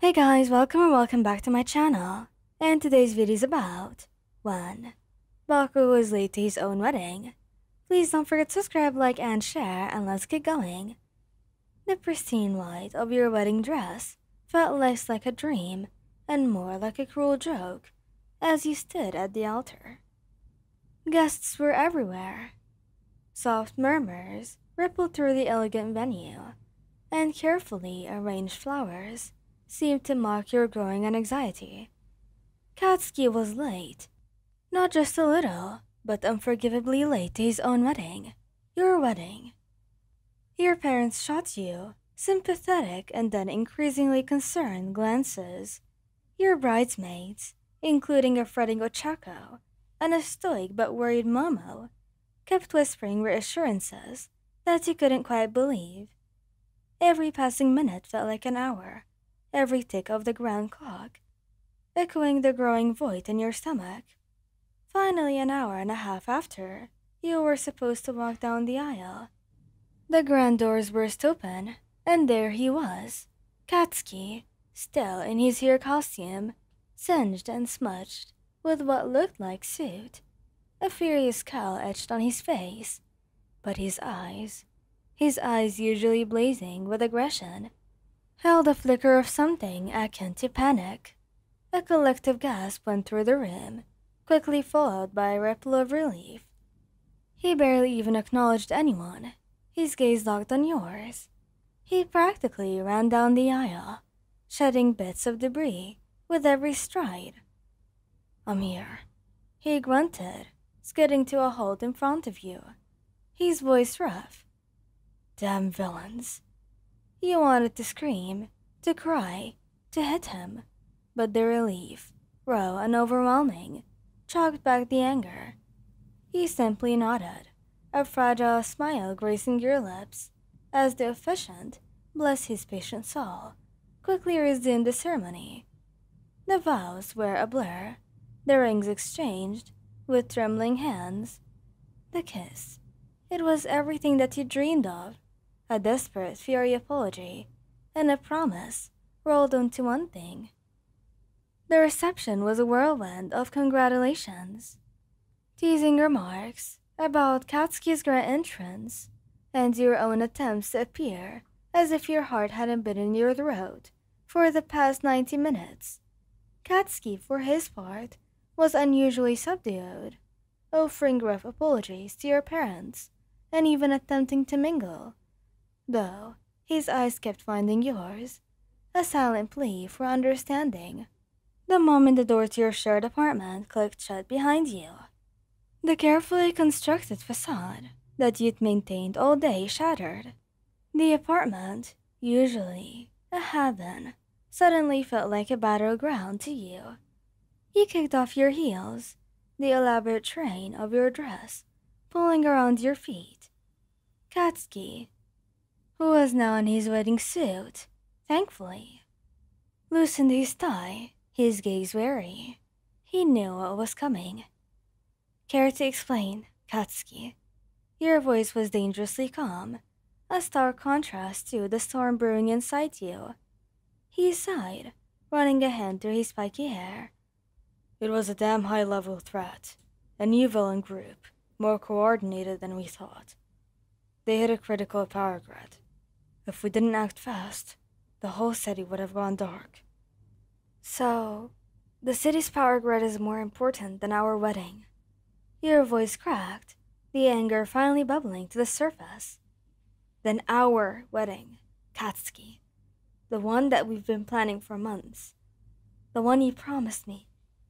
Hey guys, welcome back to my channel. And today's video is about 1. Bakugou is late to his own wedding. Please don't forget to subscribe, like, and share, and let's get going. The pristine white of your wedding dress felt less like a dream and more like a cruel joke as you stood at the altar. Guests were everywhere. Soft murmurs rippled through the elegant venue, and carefully arranged flowers seemed to mock your growing anxiety. Katsuki was late. Not just a little, but unforgivably late to his own wedding. Your wedding. Your parents shot you sympathetic and then increasingly concerned glances. Your bridesmaids, including a fretting Ochako and a stoic but worried Momo, kept whispering reassurances that you couldn't quite believe. Every passing minute felt like an hour, every tick of the ground clock, echoing the growing void in your stomach. Finally, an hour and a half after, you were supposed to walk down the aisle. The grand doors burst open, and there he was, Katsuki, still in his hair costume, singed and smudged with what looked like soot, a furious scowl etched on his face, but his eyes usually blazing with aggression, held a flicker of something akin to panic. A collective gasp went through the room, quickly followed by a ripple of relief. He barely even acknowledged anyone, his gaze locked on yours. He practically ran down the aisle, shedding bits of debris with every stride. "I'm here," he grunted, skidding to a halt in front of you, his voice rough. "Damn villains." You wanted to scream, to cry, to hit him, but the relief, raw and overwhelming, choked back the anger. He simply nodded, a fragile smile gracing your lips, as the officiant, bless his patient soul, quickly resumed the ceremony. The vows were a blur, the rings exchanged, with trembling hands. The kiss. It was everything that you dreamed of. A desperate fury apology, and a promise rolled onto one thing. The reception was a whirlwind of congratulations, teasing remarks about Katsuki's grand entrance, and your own attempts to appear as if your heart hadn't been in your throat for the past 90 minutes. Katsuki, for his part, was unusually subdued, offering rough apologies to your parents, and even attempting to mingle, though his eyes kept finding yours, a silent plea for understanding. The moment the door to your shared apartment clicked shut behind you, the carefully constructed facade that you'd maintained all day shattered. The apartment, usually a heaven, suddenly felt like a battleground to you. You kicked off your heels, the elaborate train of your dress pulling around your feet. Katsuki, who was now in his wedding suit, thankfully, loosened his tie, his gaze wary. He knew what was coming. "Care to explain, Katsuki?" Your voice was dangerously calm, a stark contrast to the storm brewing inside you. He sighed, running a hand through his spiky hair. "It was a damn high-level threat. A new villain group, more coordinated than we thought. They hit a critical power grid. If we didn't act fast, the whole city would have gone dark." "So, the city's power grid is more important than our wedding." Your voice cracked, the anger finally bubbling to the surface. "Than our wedding, Katsuki. The one that we've been planning for months. The one you promised me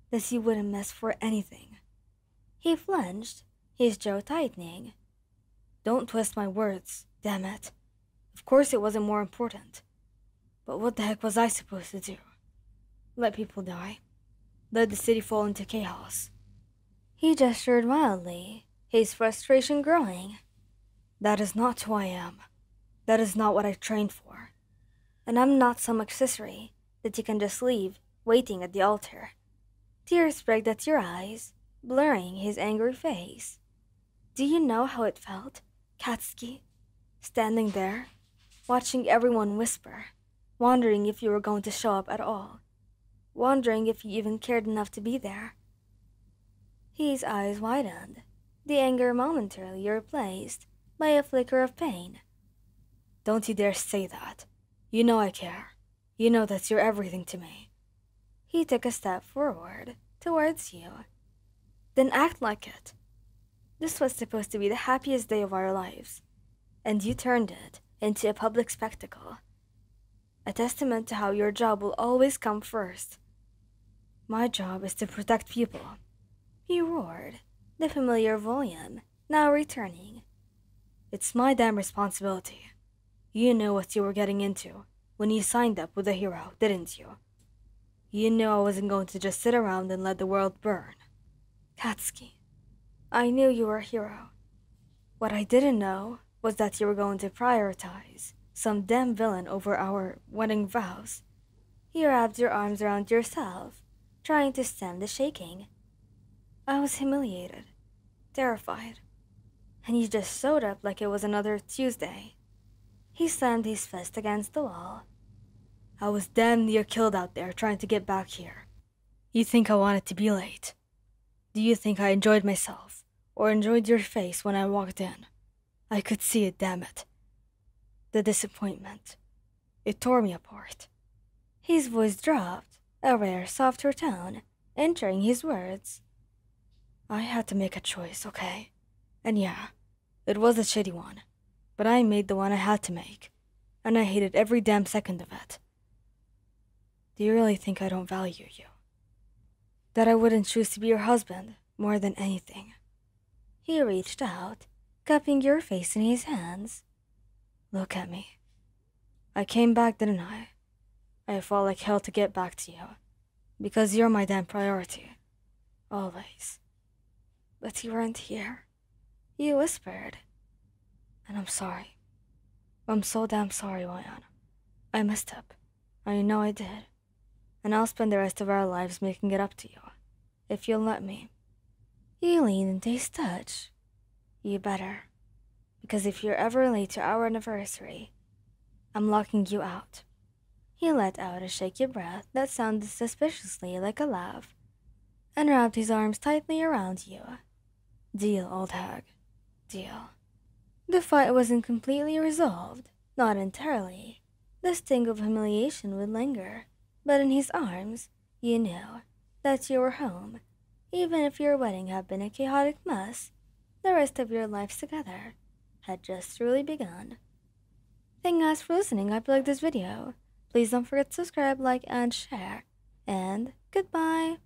that you wouldn't miss for anything." He flinched, his jaw tightening. "Don't twist my words, damn it. Of course it wasn't more important. But what the heck was I supposed to do? Let people die? Let the city fall into chaos?" He gestured wildly, his frustration growing. "That is not who I am. That is not what I trained for. And I'm not some accessory that you can just leave waiting at the altar." Tears spread at your eyes, blurring his angry face. "Do you know how it felt, Katsuki? Standing there, watching everyone whisper, wondering if you were going to show up at all, wondering if you even cared enough to be there. His eyes widened, the anger momentarily replaced by a flicker of pain. Don't you dare say that. You know I care. You know that you're everything to me. He took a step forward, towards you. Then act like it. This was supposed to be the happiest day of our lives, and you turned it into a public spectacle. A testament to how your job will always come first. My job is to protect people. He roared, the familiar volume now returning. It's my damn responsibility. You knew what you were getting into when you signed up with a hero, didn't you? You knew I wasn't going to just sit around and let the world burn. Katsuki, I knew you were a hero. What I didn't know was that you were going to prioritize some damn villain over our wedding vows. You wrapped your arms around yourself, trying to stem the shaking. I was humiliated, terrified, and you just showed up like it was another Tuesday. He slammed his fist against the wall. I was damn near killed out there trying to get back here. You think I wanted to be late? Do you think I enjoyed myself, or enjoyed your face when I walked in? I could see it, damn it. The disappointment. It tore me apart. His voice dropped, a rare, softer tone, entering his words. I had to make a choice, okay? And yeah, it was a shitty one, but I made the one I had to make, and I hated every damn second of it. Do you really think I don't value you? That I wouldn't choose to be your husband more than anything? He reached out, cupping your face in his hands. Look at me. I came back, didn't I? I fought like hell to get back to you, because you're my damn priority. Always. But you weren't here. You whispered. And I'm sorry. I'm so damn sorry, Wayan. I messed up. I know I did. And I'll spend the rest of our lives making it up to you, if you'll let me. He leaned into his touch. You better. Because if you're ever late to our anniversary, I'm locking you out. He let out a shaky breath that sounded suspiciously like a laugh, and wrapped his arms tightly around you. Deal, old hag. Deal. The fight wasn't completely resolved, not entirely. The sting of humiliation would linger, but in his arms, you knew that you were home. Even if your wedding had been a chaotic mess, the rest of your lives together had just truly begun. Thank you guys for listening. I hope you liked this video. Please don't forget to subscribe, like, and share. And goodbye.